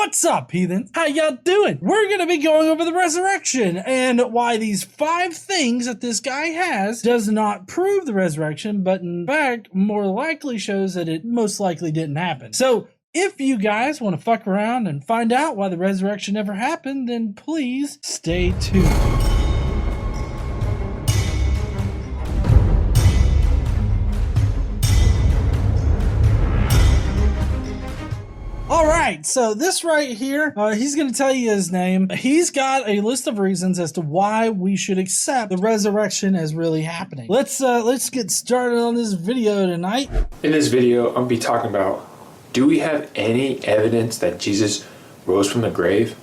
What's up, heathens? How y'all doing? We're gonna be going over the resurrection and why these 5 things that this guy has does not prove the resurrection, but in fact, more likely shows that it most likely didn't happen. So, if you guys want to fuck around and find out why the resurrection never happened, then please stay tuned. All right, so this right here, he's going to tell you his name. He's got a list of reasons as to why we should accept the resurrection as really happening. Let's get started on this video tonight. In this video, I'm going to be talking about, do we have any evidence that Jesus rose from the grave?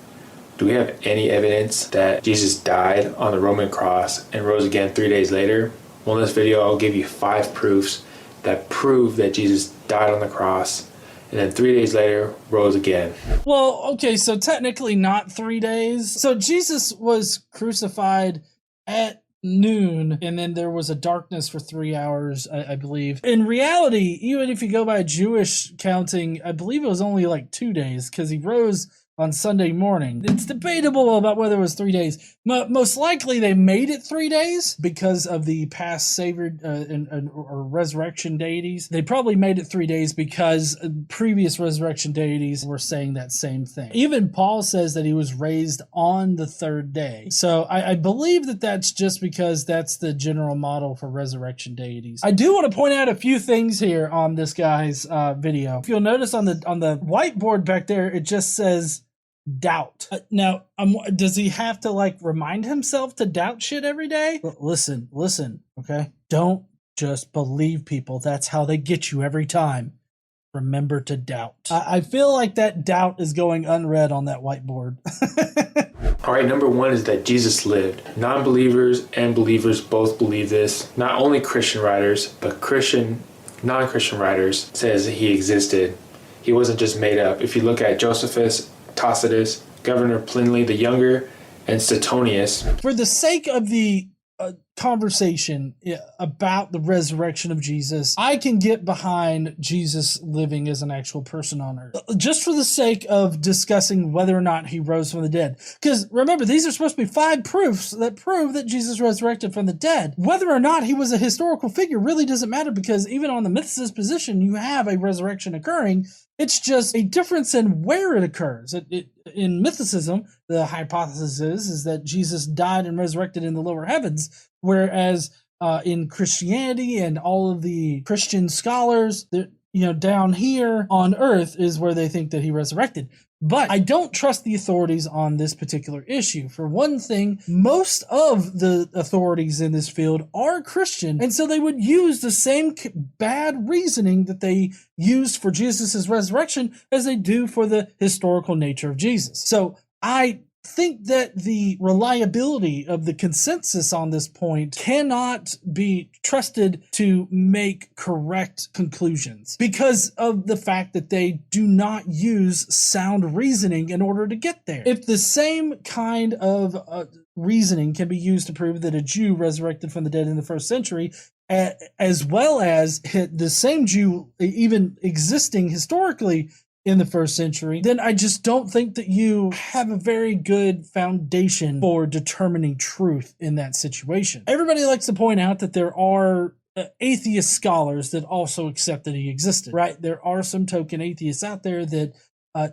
Do we have any evidence that Jesus died on the Roman cross and rose again 3 days later? Well, in this video, I'll give you 5 proofs that prove that Jesus died on the cross and then 3 days later rose again. Well, okay, so technically not 3 days. So Jesus was crucified at noon, and then there was a darkness for 3 hours, I believe. In reality, even if you go by Jewish counting, I believe it was only like 2 days, because he rose on Sunday morning. It's debatable about whether it was 3 days. Most likely they made it 3 days because of the past savior or resurrection deities. They probably made it 3 days because previous resurrection deities were saying that same thing. Even Paul says that he was raised on the 3rd day. So I believe that that's just because that's the general model for resurrection deities. I do want to point out a few things here on this guy's video. If you'll notice on the whiteboard back there, it just says doubt. Now, does he have to like remind himself to doubt shit every day? Listen, okay? Don't just believe people. That's how they get you every time. Remember to doubt. I feel like that doubt is going unread on that whiteboard. All right, number 1 is that Jesus lived. Non-believers and believers both believe this. Not only Christian writers, but non-Christian writers says that he existed. He wasn't just made up. If you look at Josephus, Tacitus, Governor Plinley the Younger, and Suetonius. For the sake of the conversation about the resurrection of Jesus, I can get behind Jesus living as an actual person on earth. Just for the sake of discussing whether or not he rose from the dead. Because remember, these are supposed to be 5 proofs that prove that Jesus resurrected from the dead. Whether or not he was a historical figure really doesn't matter, because even on the mythicist position, you have a resurrection occurring. It's just a difference in where it occurs. In mythicism, the hypothesis is that Jesus died and resurrected in the lower heavens, whereas in Christianity and all of the Christian scholars, down here on earth is where they think that he resurrected. But I don't trust the authorities on this particular issue. For one thing, most of the authorities in this field are Christian, and so they would use the same bad reasoning that they used for Jesus' resurrection as they do for the historical nature of Jesus. So I think that the reliability of the consensus on this point cannot be trusted to make correct conclusions because of the fact that they do not use sound reasoning in order to get there. If the same kind of reasoning can be used to prove that a Jew resurrected from the dead in the 1st century, as well as the same Jew even existing historically in the 1st century, then I just don't think that you have a very good foundation for determining truth in that situation. Everybody likes to point out that there are atheist scholars that also accept that he existed, right? There are some token atheists out there that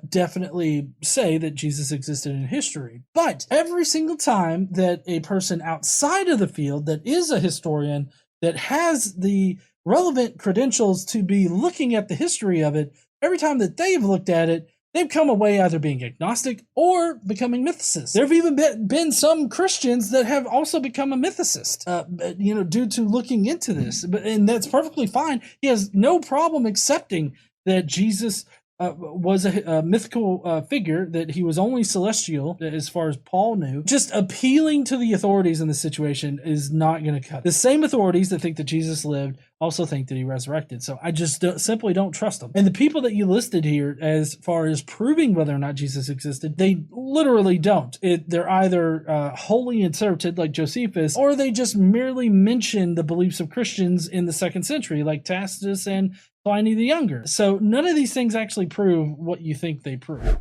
definitely say that Jesus existed in history. But every single time that a person outside of the field that is a historian that has the relevant credentials to be looking at the history of it, every time that they've looked at it, they've come away either being agnostic or becoming mythicists. There have even been some Christians that have also become a mythicist, due to looking into this. And that's perfectly fine. He has no problem accepting that Jesus was a mythical figure, that he was only celestial as far as Paul knew. Just appealing to the authorities in this situation is not going to cut it. The same authorities that think that Jesus lived also think that he resurrected. So I just simply don't trust them. And the people that you listed here as far as proving whether or not Jesus existed, they literally don't. They're either wholly inserted like Josephus, or they just merely mention the beliefs of Christians in the 2nd century like Tacitus and Pliny the Younger. So none of these things actually prove what you think they prove.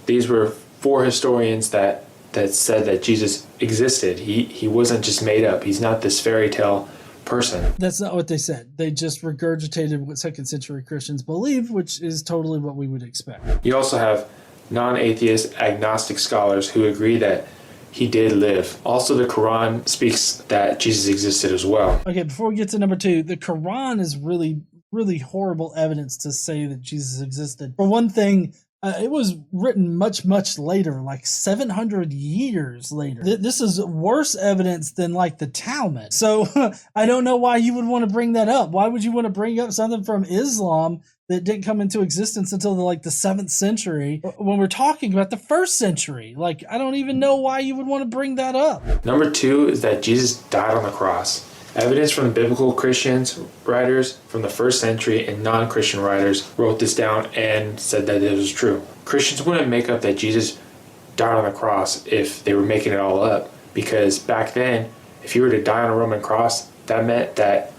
These were 4 historians that said that Jesus existed. He wasn't just made up. He's not this fairy tale person. That's not what they said. They just regurgitated what second century Christians believe, which is totally what we would expect. You also have non-atheist agnostic scholars who agree that he did live. Also, the Quran speaks that Jesus existed as well. Okay, before we get to number 2, the Quran is really, really horrible evidence to say that Jesus existed. For one thing, it was written much, much later, like 700 years later. This is worse evidence than like the Talmud. So I don't know why you would want to bring that up. Why would you want to bring up something from Islam that didn't come into existence until the 7th century when we're talking about the 1st century? Like, I don't even know why you would want to bring that up. Number 2 is that Jesus died on the cross. Evidence from the biblical Christians, writers from the 1st century, and non-Christian writers wrote this down and said that it was true. Christians wouldn't make up that Jesus died on the cross if they were making it all up, because back then, if you were to die on a Roman cross, that meant that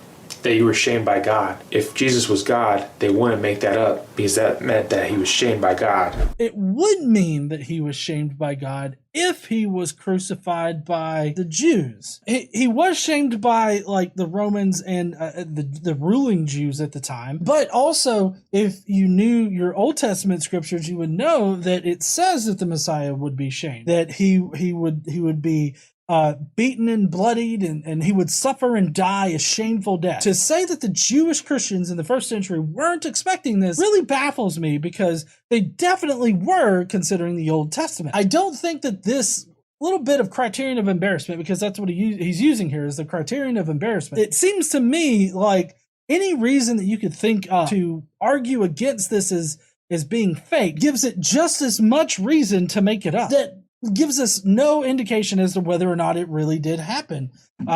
you were shamed by God. If Jesus was God, they wouldn't make that up, because that meant that he was shamed by God. It would mean that he was shamed by God if he was crucified by the Jews. He was shamed by the Romans and the ruling Jews at the time. But also, if you knew your Old Testament scriptures, you would know that it says that the Messiah would be shamed, that he would be beaten and bloodied, and he would suffer and die a shameful death. To say that the Jewish Christians in the 1st century weren't expecting this really baffles me, because they definitely were, considering the Old Testament. I don't think that this little bit of criterion of embarrassment, because that's what he's using here, is the criterion of embarrassment. It seems to me like any reason that you could think of to argue against this as being fake gives it just as much reason to make it up. That gives us no indication as to whether or not it really did happen.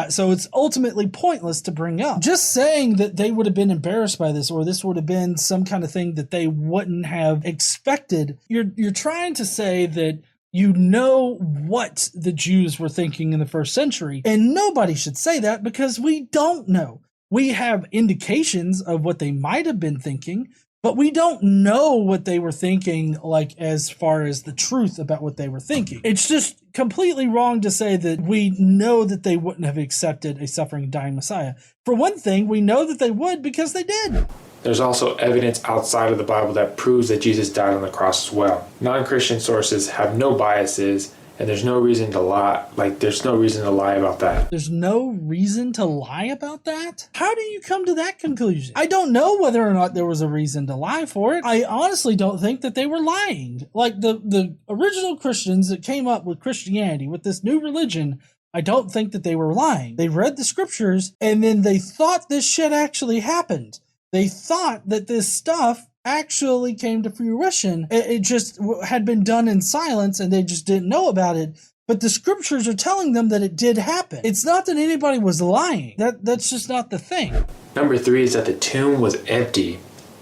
So it's ultimately pointless to bring up. Just saying that they would have been embarrassed by this, or this would have been some kind of thing that they wouldn't have expected. You're trying to say that you know what the Jews were thinking in the 1st century, and nobody should say that, because we don't know. We have indications of what they might have been thinking, but we don't know what they were thinking, as far as the truth about what they were thinking. It's just completely wrong to say that we know that they wouldn't have accepted a suffering, dying Messiah. For one thing, we know that they would, because they did. There's also evidence outside of the Bible that proves that Jesus died on the cross as well. Non-Christian sources have no biases, and there's no reason to lie. There's no reason to lie about that. There's no reason to lie about that? How do you come to that conclusion? I don't know whether or not there was a reason to lie for it. I honestly don't think that they were lying. The original Christians that came up with Christianity, with this new religion, I don't think that they were lying. They read the scriptures, and then they thought this shit actually happened. They thought that this stuff actually came to fruition. It just had been done in silence, and they just didn't know about it. But the scriptures are telling them that it did happen. It's not that anybody was lying. That's just not the thing. Number 3 is that the tomb was empty.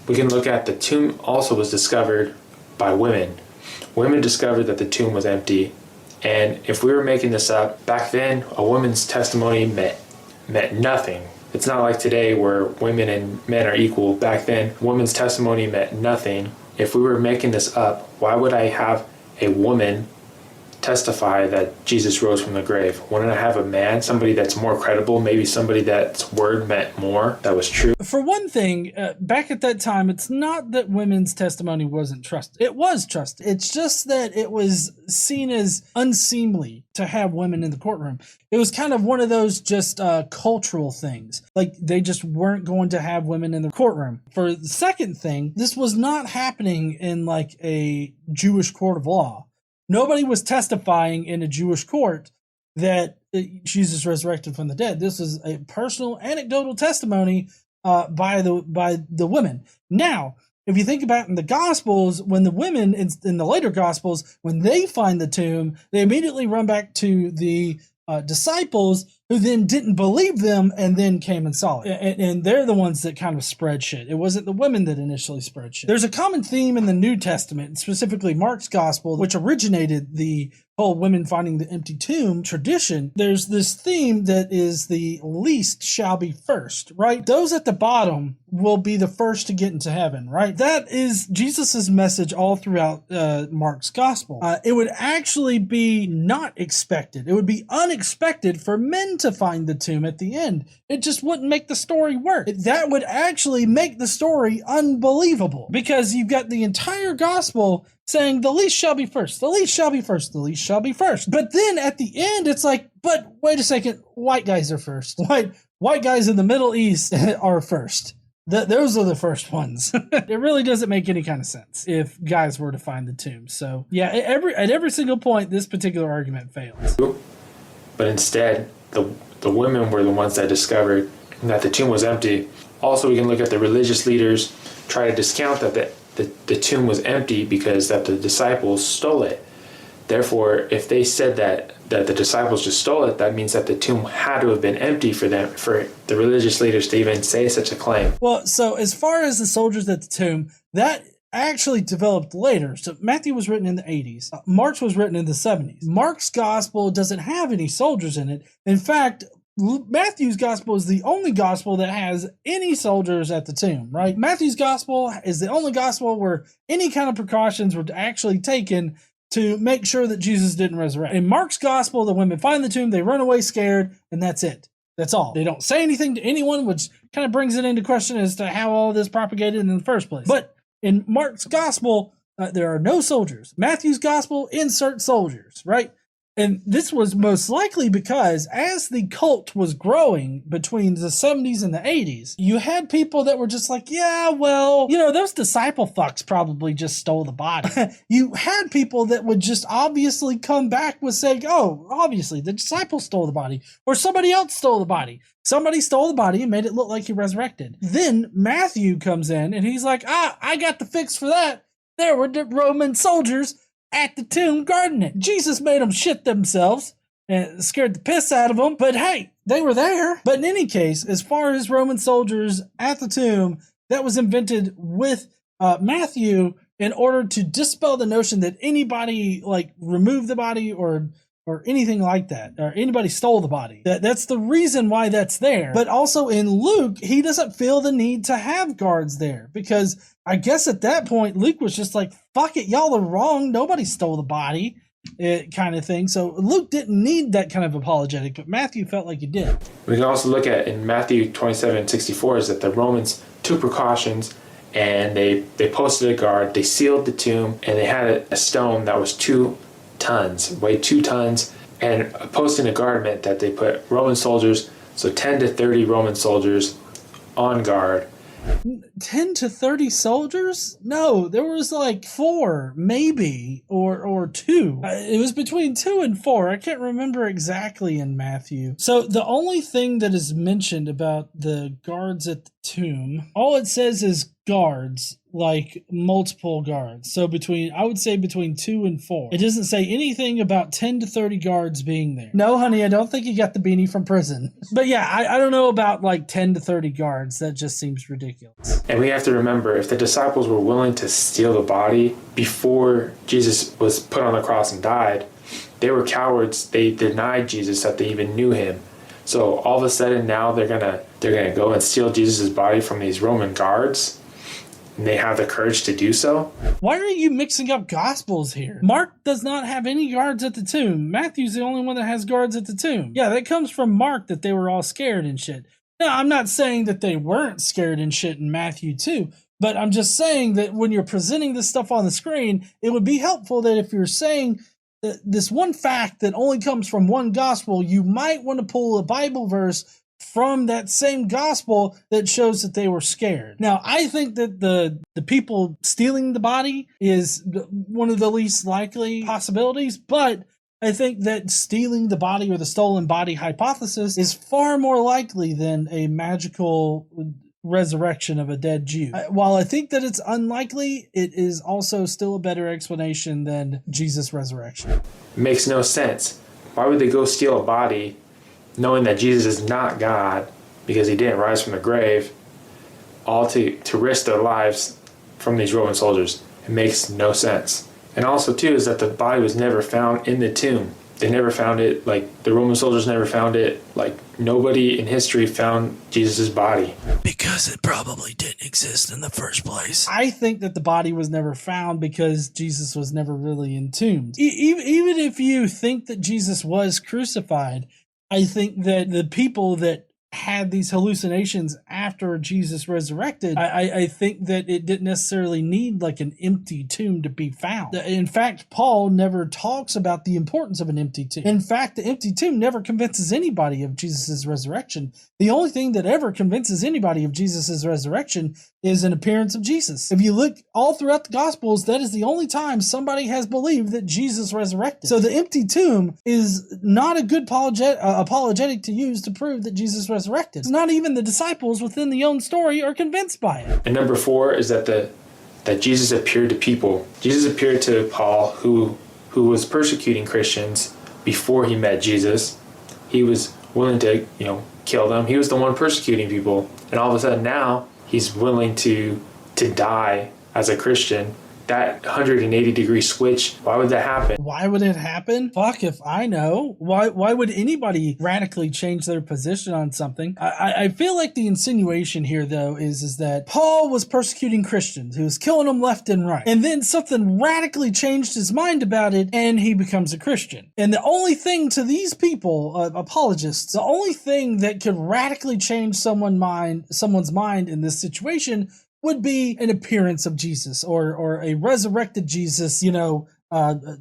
We can look at the tomb also was discovered by women. Women discovered that the tomb was empty. And if we were making this up, back then, a woman's testimony meant nothing. It's not like today where women and men are equal. Back then, women's testimony meant nothing. If we were making this up, why would I have a woman testify that Jesus rose from the grave? Wouldn't I have a man, somebody that's more credible, maybe somebody that's word meant more, that was true? For one thing, back at that time, it's not that women's testimony wasn't trusted. It was trusted. It's just that it was seen as unseemly to have women in the courtroom. It was kind of one of those just cultural things. They just weren't going to have women in the courtroom. For the second thing, this was not happening in a Jewish court of law. Nobody was testifying in a Jewish court that Jesus resurrected from the dead. This is a personal, anecdotal testimony by the women. Now, if you think about in the Gospels, when the women in the later Gospels, when they find the tomb, they immediately run back to the disciples who then didn't believe them and then came and saw it. And they're the ones that kind of spread shit. It wasn't the women that initially spread shit. There's a common theme in the New Testament, specifically Mark's gospel, which originated the whole women finding the empty tomb tradition. There's this theme that is the least shall be first, right? Those at the bottom will be the first to get into heaven, right? That is Jesus's message all throughout Mark's gospel. It would actually be not expected. It would be unexpected for men to find the tomb at the end. It just wouldn't make the story work. That would actually make the story unbelievable, because you've got the entire gospel saying the least shall be first, the least shall be first, the least shall be first. But then at the end, it's like, but wait a second, white guys are first. White guys in the Middle East are first. Those are the first ones. It really doesn't make any kind of sense if guys were to find the tomb. So yeah, at every single point, this particular argument fails. But instead, the women were the ones that discovered that the tomb was empty. Also, we can look at the religious leaders try to discount that the tomb was empty because that the disciples stole it. Therefore, if they said that the disciples just stole it, that means that the tomb had to have been empty for the religious leaders to even say such a claim. Well, so as far as the soldiers at the tomb, that actually developed later. So Matthew was written in the 80s. Mark's was written in the 70s. Mark's gospel doesn't have any soldiers in it. In fact, Matthew's gospel is the only gospel that has any soldiers at the tomb, right? Matthew's gospel is the only gospel where any kind of precautions were actually taken to make sure that Jesus didn't resurrect. In Mark's gospel, the women find the tomb, they run away scared, and that's it. That's all. They don't say anything to anyone, which kind of brings it into question as to how all this propagated in the first place. But in Mark's gospel, there are no soldiers. Matthew's gospel, insert soldiers, right? And this was most likely because as the cult was growing between the 70s and the 80s, you had people that were just like, yeah, well, those disciple fucks probably just stole the body. You had people that would just obviously come back with saying, oh, obviously the disciples stole the body, or somebody else stole the body. Somebody stole the body and made it look like he resurrected. Then Matthew comes in and he's like, I got the fix for that. There were the Roman soldiers at the tomb guarding it. Jesus made them shit themselves and scared the piss out of them. But hey, they were there. But in any case, as far as Roman soldiers at the tomb, that was invented with Matthew in order to dispel the notion that anybody removed the body or anything like that, or anybody stole the body. That's the reason why that's there. But also in Luke, he doesn't feel the need to have guards there, because I guess at that point, Luke was just like, fuck it, y'all are wrong. Nobody stole the body, kind of thing. So Luke didn't need that kind of apologetic, but Matthew felt like he did. We can also look at in Matthew 27:64 is that the Romans took precautions and they posted a guard, they sealed the tomb, and they had a stone that was 2 tons, weighed 2 tons, and posting a guard meant that they put Roman soldiers, so 10 to 30 Roman soldiers on guard. 10 to 30 soldiers? No, there was 4 maybe, or 2. It was between 2 and 4. I can't remember exactly in Matthew. So the only thing that is mentioned about the guards at the tomb, all it says is guards, like multiple guards. So I would say between 2 and 4. It doesn't say anything about 10 to 30 guards being there. No, honey, I don't think you got the beanie from prison. But yeah, I don't know about 10 to 30 guards. That just seems ridiculous. And we have to remember, if the disciples were willing to steal the body before Jesus was put on the cross and died, they were cowards. They denied Jesus that they even knew him. So all of a sudden now they're gonna go and steal Jesus' body from these Roman guards. And they have the courage to do so. Why are you mixing up gospels here? Mark does not have any guards at the tomb. Matthew's the only one that has guards at the tomb. Yeah, that comes from Mark that they were all scared and shit. Now, I'm not saying that they weren't scared and shit in Matthew too, but I'm just saying that when you're presenting this stuff on the screen, it would be helpful that if you're saying this one fact that only comes from one gospel, you might want to pull a Bible verse from that same gospel that shows that they were scared. Now, I think that the people stealing the body is one of the least likely possibilities, but I think that stealing the body or the stolen body hypothesis is far more likely than a magical resurrection of a dead Jew. While I think that it's unlikely, it is also still a better explanation than Jesus' resurrection. It makes no sense. Why would they go steal a body knowing that Jesus is not God because he didn't rise from the grave, all to risk their lives from these Roman soldiers. It makes no sense. And also, too, is that the body was never found in the tomb. They never found it. Like, the Roman soldiers never found it. Like, nobody in history found Jesus' body. Because it probably didn't exist in the first place. I think that the body was never found because Jesus was never really entombed. Even if you think that Jesus was crucified, I think that the people that had these hallucinations after Jesus resurrected, I think that it didn't necessarily need like an empty tomb to be found. In fact, Paul never talks about the importance of an empty tomb. In fact, the empty tomb never convinces anybody of Jesus' resurrection. The only thing that ever convinces anybody of Jesus' resurrection is an appearance of Jesus. If you look all throughout the Gospels, that is the only time somebody has believed that Jesus resurrected. So the empty tomb is not a good apologetic to use to prove that Jesus resurrected. It's not even the disciples within the own story are convinced by it. And number 4 is that Jesus appeared to people. Jesus appeared to Paul, who was persecuting Christians before he met Jesus. He was willing to, kill them. He was the one persecuting people. And all of a sudden now, he's willing to die as a Christian. That 180-degree switch, why would that happen? Why would it happen? Fuck if I know. Why would anybody radically change their position on something? I feel like the insinuation here, though, is that Paul was persecuting Christians. He was killing them left and right. And then something radically changed his mind about it, and he becomes a Christian. And the only thing to these people, apologists, the only thing that could radically change someone's mind in this situation would be an appearance of Jesus or a resurrected Jesus,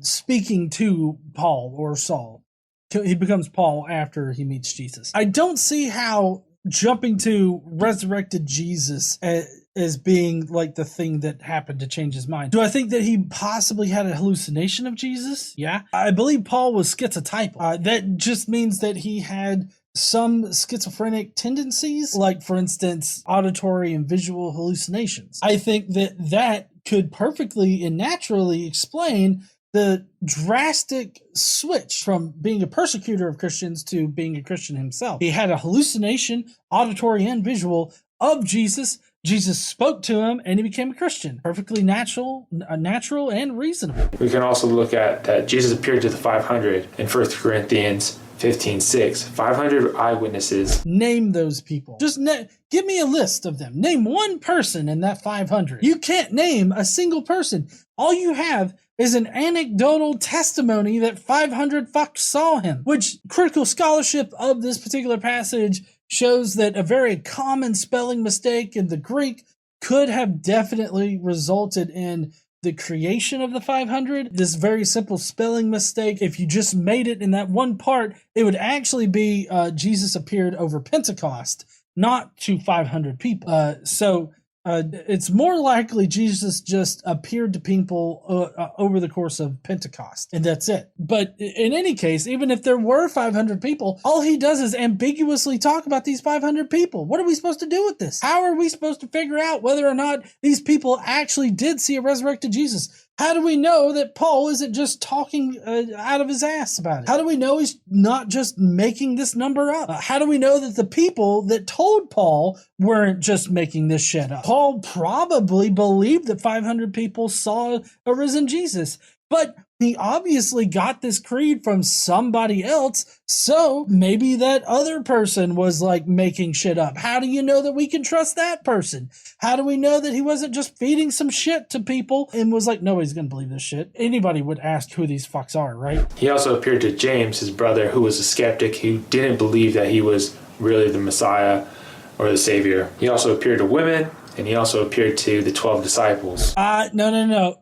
speaking to Paul or Saul. He becomes Paul after he meets Jesus. I don't see how jumping to resurrected Jesus as being like the thing that happened to change his mind. Do I think that he possibly had a hallucination of Jesus? Yeah. I believe Paul was schizotypal. That just means that he had some schizophrenic tendencies, like, for instance, auditory and visual hallucinations. I think that could perfectly and naturally explain the drastic switch from being a persecutor of Christians to being a Christian himself. He had a hallucination, auditory and visual, of Jesus. Jesus spoke to him, and he became a Christian. Perfectly natural and reasonable. We can also look at that Jesus appeared to the 500 in 1 Corinthians 15:6. 500 eyewitnesses. Name those people. Just give me a list of them. Name one person in that 500. You can't name a single person. All you have is an anecdotal testimony that 500 fucks saw him, which critical scholarship of this particular passage shows that a very common spelling mistake in the Greek could have definitely resulted in the creation of the 500. This very simple spelling mistake, if you just made it in that one part, it would actually be Jesus appeared over Pentecost, not to 500 people. So it's more likely Jesus just appeared to people over the course of Pentecost, and that's it. But in any case, even if there were 500 people, all he does is ambiguously talk about these 500 people. What are we supposed to do with this? How are we supposed to figure out whether or not these people actually did see a resurrected Jesus? How do we know that Paul isn't just talking out of his ass about it? How do we know he's not just making this number up? How do we know that the people that told Paul weren't just making this shit up? Paul probably believed that 500 people saw a risen Jesus, but he obviously got this creed from somebody else, so maybe that other person was like making shit up. How do you know that we can trust that person? How do we know that he wasn't just feeding some shit to people and was like, nobody's gonna believe this shit? Anybody would ask who these fucks are, right? He also appeared to James, his brother, who was a skeptic, who didn't believe that he was really the Messiah or the Savior. He also appeared to women, and he also appeared to the 12 disciples. No.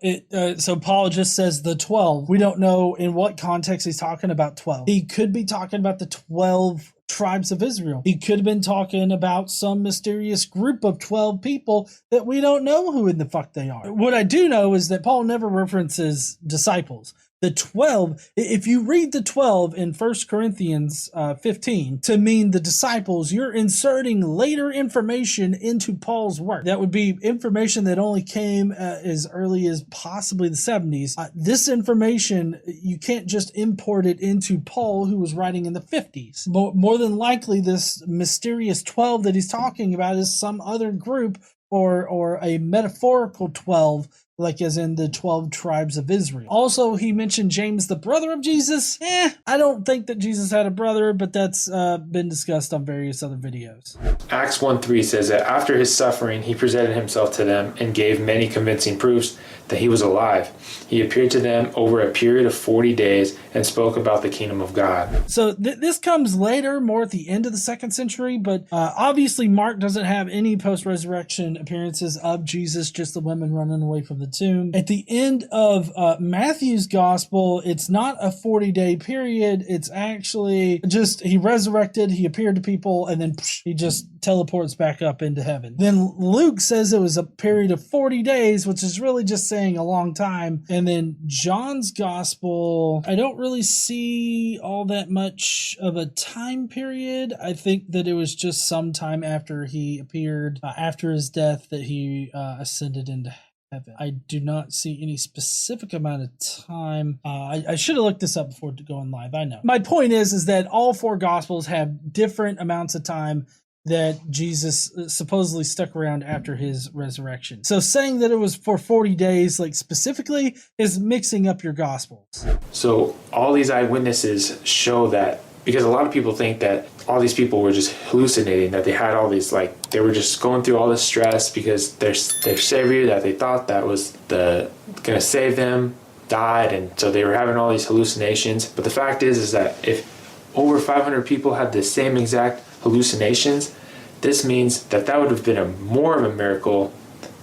So Paul just says the 12. We don't know in what context he's talking about 12. He could be talking about the 12 tribes of Israel. He could have been talking about some mysterious group of 12 people that we don't know who in the fuck they are. What I do know is that Paul never references disciples. The 12, if you read the 12 in 1 Corinthians 15 to mean the disciples, you're inserting later information into Paul's work. That would be information that only came as early as possibly the 70s. This information, you can't just import it into Paul, who was writing in the 50s. More than likely, this mysterious 12 that he's talking about is some other group or a metaphorical 12, like as in the 12 tribes of Israel. Also, he mentioned James, the brother of Jesus. I don't think that Jesus had a brother, but that's been discussed on various other videos. Acts 1:3 says that after his suffering, he presented himself to them and gave many convincing proofs that he was alive. He appeared to them over a period of 40 days and spoke about the kingdom of God. So this comes later, more at the end of the 2nd century, but obviously Mark doesn't have any post-resurrection appearances of Jesus, just the women running away from the tomb. At the end of Matthew's gospel, it's not a 40-day period. It's actually just he resurrected, he appeared to people, and then he just teleports back up into heaven. Then Luke says it was a period of 40 days, which is really just saying a long time. And then John's gospel, I don't really see all that much of a time period. I think that it was just some time after he appeared, after his death, that he ascended into heaven. I do not see any specific amount of time. I should have looked this up before going live. I know. My point is that all 4 gospels have different amounts of time that Jesus supposedly stuck around after his resurrection. So saying that it was for 40 days, like specifically, is mixing up your gospels. So all these eyewitnesses show that, because a lot of people think that all these people were just hallucinating, that they had all these, like, they were just going through all this stress because their savior that they thought that was gonna save them died, and so they were having all these hallucinations. But the fact is that if over 500 people had the same exact hallucinations, this means that would have been more of a miracle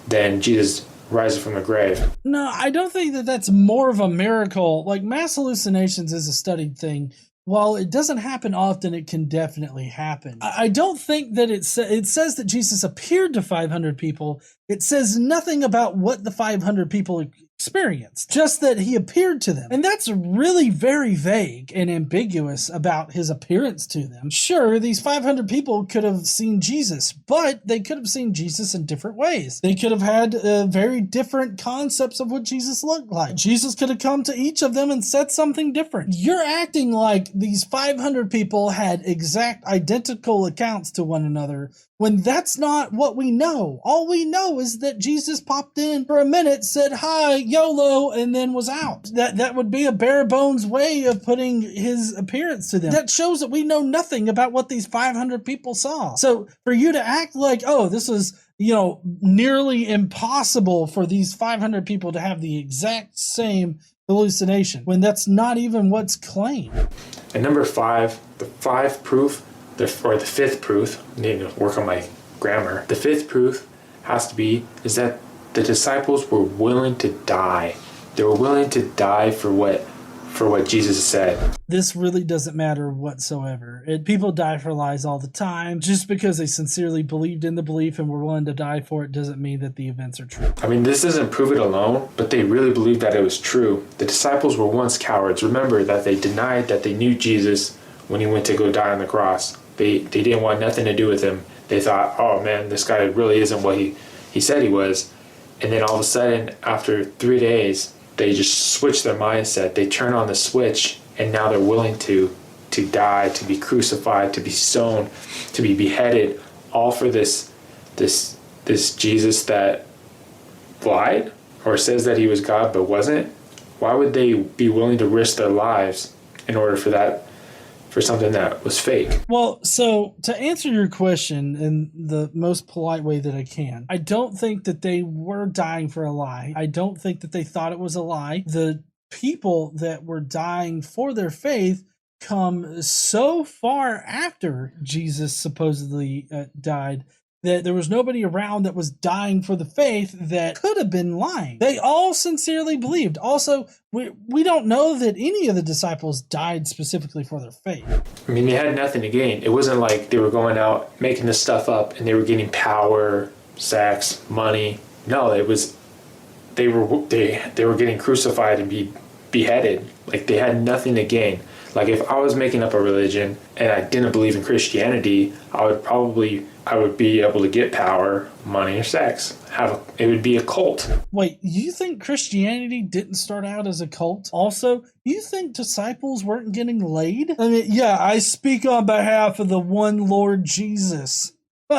than Jesus rising from the grave. No, I don't think that that's more of a miracle. Like, mass hallucinations is a studied thing. While it doesn't happen often, it can definitely happen. I don't think that it says that Jesus appeared to 500 people. It says nothing about what the 500 people experienced, just that he appeared to them. And that's really very vague and ambiguous about his appearance to them. Sure, these 500 people could have seen Jesus, but they could have seen Jesus in different ways. They could have had very different concepts of what Jesus looked like. Jesus could have come to each of them and said something different. You're acting like these 500 people had exact identical accounts to one another, when that's not what we know. All we know is that Jesus popped in for a minute, said hi, YOLO, and then was out. That would be a bare bones way of putting his appearance to them. That shows that we know nothing about what these 500 people saw. So for you to act like, oh, this was, nearly impossible for these 500 people to have the exact same hallucination, when that's not even what's claimed. And number 5, the 5th proof, the 5th proof, I need to work on my grammar. The 5th proof is that the disciples were willing to die. They were willing to die for what Jesus said. This really doesn't matter whatsoever. People die for lies all the time. Just because they sincerely believed in the belief and were willing to die for it doesn't mean that the events are true. I mean, this doesn't prove it alone, but they really believed that it was true. The disciples were once cowards. Remember that they denied that they knew Jesus when he went to go die on the cross. They didn't want nothing to do with him. They thought, oh man, this guy really isn't what he said he was. And then all of a sudden, after 3 days, they just switch their mindset. They turn on the switch, and now they're willing to die, to be crucified, to be stoned, to be beheaded, all for this Jesus that lied or says that he was God but wasn't. Why would they be willing to risk their lives in order for something that was fake? Well, so to answer your question in the most polite way that I can, I don't think that they were dying for a lie. I don't think that they thought it was a lie. The people that were dying for their faith come so far after Jesus supposedly died that there was nobody around that was dying for the faith that could have been lying. They all sincerely believed. Also, we don't know that any of the disciples died specifically for their faith. I mean, they had nothing to gain. It wasn't like they were going out making this stuff up and they were getting power, sex, money. No, it was they were getting crucified and be beheaded. Like, they had nothing to gain. Like, if I was making up a religion and I didn't believe in Christianity, I would be able to get power, money, or sex. It would be a cult. Wait, you think Christianity didn't start out as a cult? Also, you think disciples weren't getting laid? I mean, yeah, I speak on behalf of the one Lord Jesus.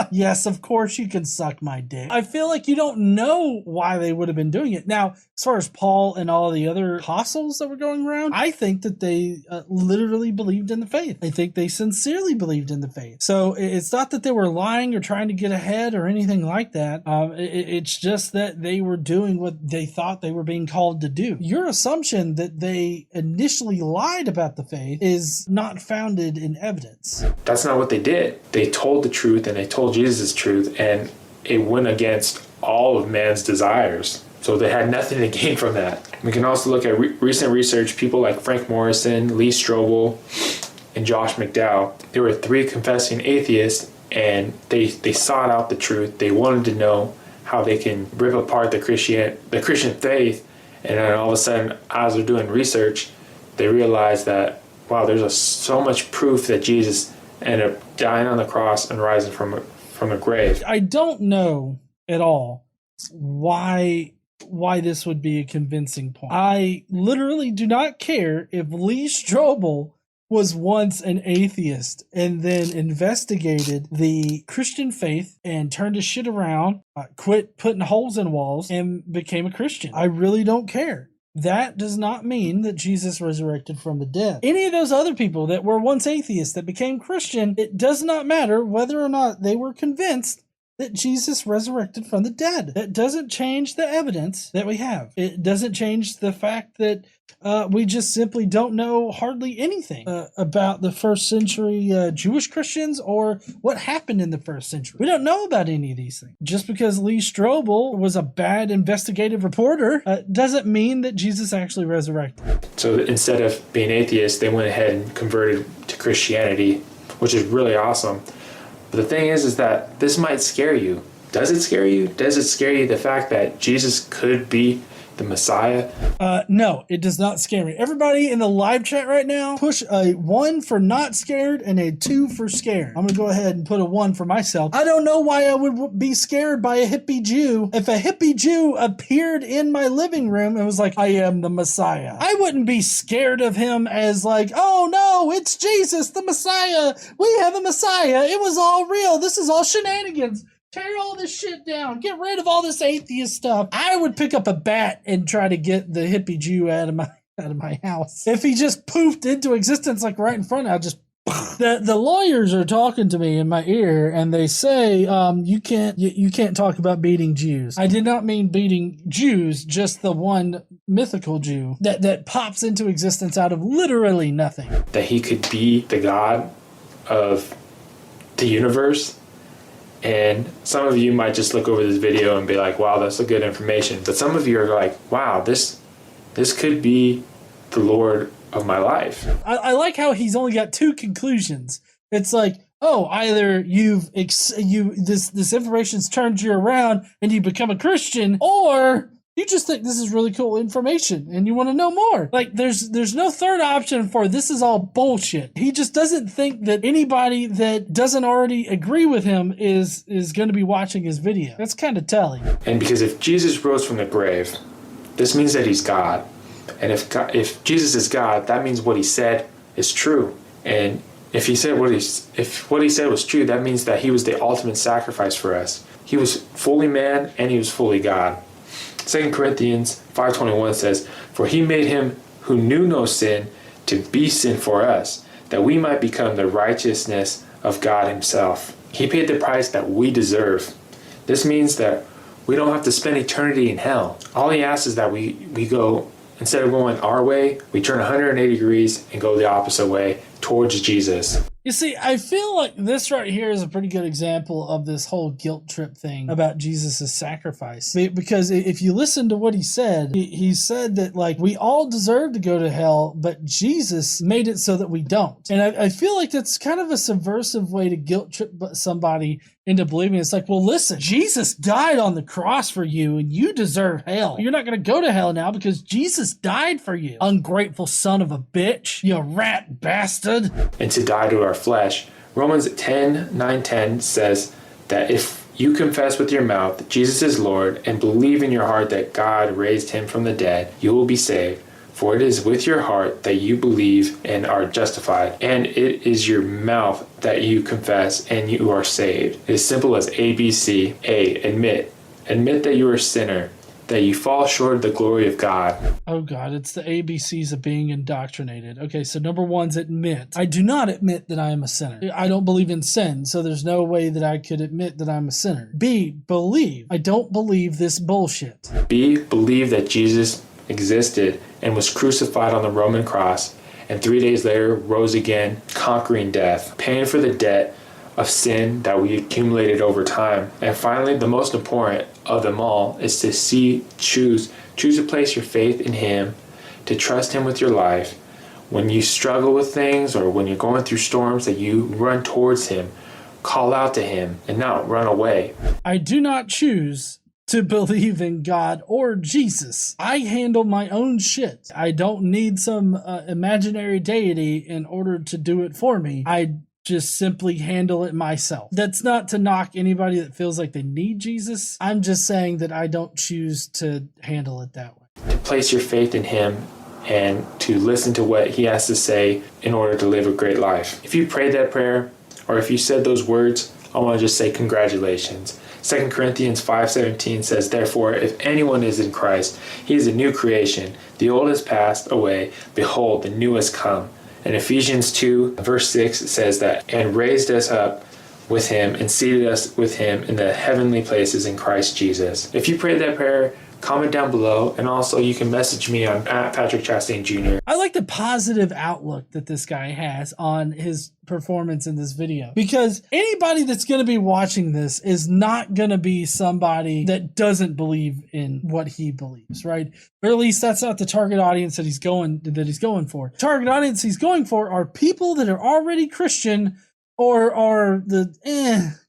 Yes, of course you can suck my dick. I feel like you don't know why they would have been doing it. Now, as far as Paul and all the other apostles that were going around, I think that they literally believed in the faith. I think they sincerely believed in the faith. So it's not that they were lying or trying to get ahead or anything like that. It's just that they were doing what they thought they were being called to do. Your assumption that they initially lied about the faith is not founded in evidence. That's not what they did. They told the truth, and they told Jesus' truth, and it went against all of man's desires. So they had nothing to gain from that. We can also look at recent research. People like Frank Morrison, Lee Strobel, and Josh McDowell. There were 3 confessing atheists, and they sought out the truth. They wanted to know how they can rip apart the Christian faith. And then all of a sudden, as they're doing research, they realized that, wow, there's so much proof that Jesus ended up dying on the cross and rising from a grave. I don't know at all why this would be a convincing point. I literally do not care if Lee Strobel was once an atheist and then investigated the Christian faith and turned his shit around, quit putting holes in walls, and became a Christian. I really don't care. That does not mean that Jesus resurrected from the dead. Any of those other people that were once atheists that became Christian, it does not matter whether or not they were convinced that Jesus resurrected from the dead. That doesn't change the evidence that we have. It doesn't change the fact that we just simply don't know hardly anything about the first century Jewish Christians or what happened in the first century. We don't know about any of these things. Just because Lee Strobel was a bad investigative reporter doesn't mean that Jesus actually resurrected. So instead of being atheists, they went ahead and converted to Christianity, which is really awesome. But the thing is that this might scare you. Does it scare you? Does it scare you the fact that Jesus could be the Messiah? No, it does not scare me. Everybody in the live chat right now, push a 1 for not scared and a 2 for scared. I'm going to go ahead and put a 1 for myself. I don't know why I would be scared by a hippie Jew. If a hippie Jew appeared in my living room and was like, I am the Messiah, I wouldn't be scared of him as like, oh no, it's Jesus, the Messiah. We have a Messiah. It was all real. This is all shenanigans. Tear all this shit down. Get rid of all this atheist stuff. I would pick up a bat and try to get the hippie Jew out of my house. If he just poofed into existence like right in front, I'll just... The lawyers are talking to me in my ear, and they say, you can't talk about beating Jews. I did not mean beating Jews, just the one mythical Jew that pops into existence out of literally nothing. That he could be the God of the universe. And some of you might just look over this video and be like, wow, that's a good information. But some of you are like, wow, this could be the Lord of my life. I like how he's only got 2 conclusions. It's like, oh, either this information's turned you around and you become a Christian, or you just think this is really cool information and you want to know more. Like, there's no third option for this is all bullshit. He just doesn't think that anybody that doesn't already agree with him is going to be watching his video. That's kind of telling. And because if Jesus rose from the grave, this means that he's God. And if Jesus is God, that means what he said is true. And if what he said was true, that means that he was the ultimate sacrifice for us. He was fully man and he was fully God. 2 Corinthians 5:21 says, for he made him who knew no sin to be sin for us, that we might become the righteousness of God himself. He paid the price that we deserve. This means that we don't have to spend eternity in hell. All he asks is that we go, instead of going our way, we turn 180 degrees and go the opposite way towards Jesus. You see, I feel like this right here is a pretty good example of this whole guilt trip thing about Jesus' sacrifice. Because if you listen to what he said, he said that, like, we all deserve to go to hell, but Jesus made it so that we don't. And I feel like that's kind of a subversive way to guilt trip somebody into believing. It's like, well, listen, Jesus died on the cross for you and you deserve hell. You're not going to go to hell now because Jesus died for you. Ungrateful son of a bitch, you rat bastard. And to die to our flesh. Romans 10:9-10 says that if you confess with your mouth that Jesus is Lord and believe in your heart that God raised him from the dead, you will be saved. For it is with your heart that you believe and are justified, and it is your mouth that you confess and you are saved. It is simple as ABC. A, admit. Admit that you are a sinner, that you fall short of the glory of God. Oh God, it's the ABCs of being indoctrinated. Okay, so number one's admit. I do not admit that I am a sinner. I don't believe in sin, so there's no way that I could admit that I'm a sinner. B, believe. I don't believe this bullshit. B, believe that Jesus existed and was crucified on the Roman cross, and 3 days later rose again, conquering death, paying for the debt of sin that we accumulated over time. And finally, the most important of them all is to choose to place your faith in him, to trust him with your life. When you struggle with things or when you're going through storms, that you run towards him, call out to him, and not run away. I do not choose to believe in God or Jesus. I handle my own shit. I don't need some imaginary deity in order to do it for me. I just simply handle it myself. That's not to knock anybody that feels like they need Jesus. I'm just saying that I don't choose to handle it that way. To place your faith in him and to listen to what he has to say in order to live a great life. If you prayed that prayer, or if you said those words, I want to just say congratulations. 2 Corinthians 5:17 says, therefore, if anyone is in Christ, he is a new creation. The old has passed away. Behold, the new has come. And Ephesians 2, verse 6 says that, and raised us up with him and seated us with him in the heavenly places in Christ Jesus. If you prayed that prayer, comment down below, and also you can message me on @PatrickChastain Jr. I like the positive outlook that this guy has on his performance in this video, because anybody that's going to be watching this is not going to be somebody that doesn't believe in what he believes, right? Or at least that's not the target audience that he's going for. Target audience he's going for are people that are already Christian, or are the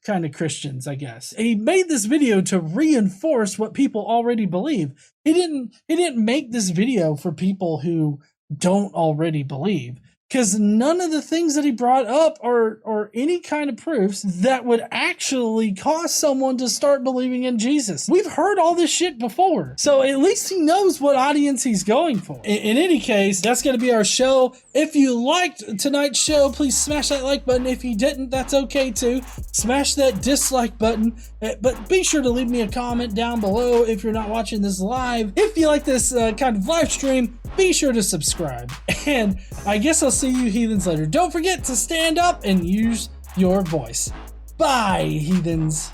kind of Christians, I guess. He made this video to reinforce what people already believe. He didn't make this video for people who don't already believe, because none of the things that he brought up are any kind of proofs that would actually cause someone to start believing in Jesus. We've heard all this shit before, so at least he knows what audience he's going for. In any case, that's going to be our show. If you liked tonight's show, please smash that like button. If you didn't, that's okay too. Smash that dislike button, but be sure to leave me a comment down below if you're not watching this live. If you like this kind of live stream, be sure to subscribe. And I guess I'll see you heathens later. Don't forget to stand up and use your voice. Bye, heathens.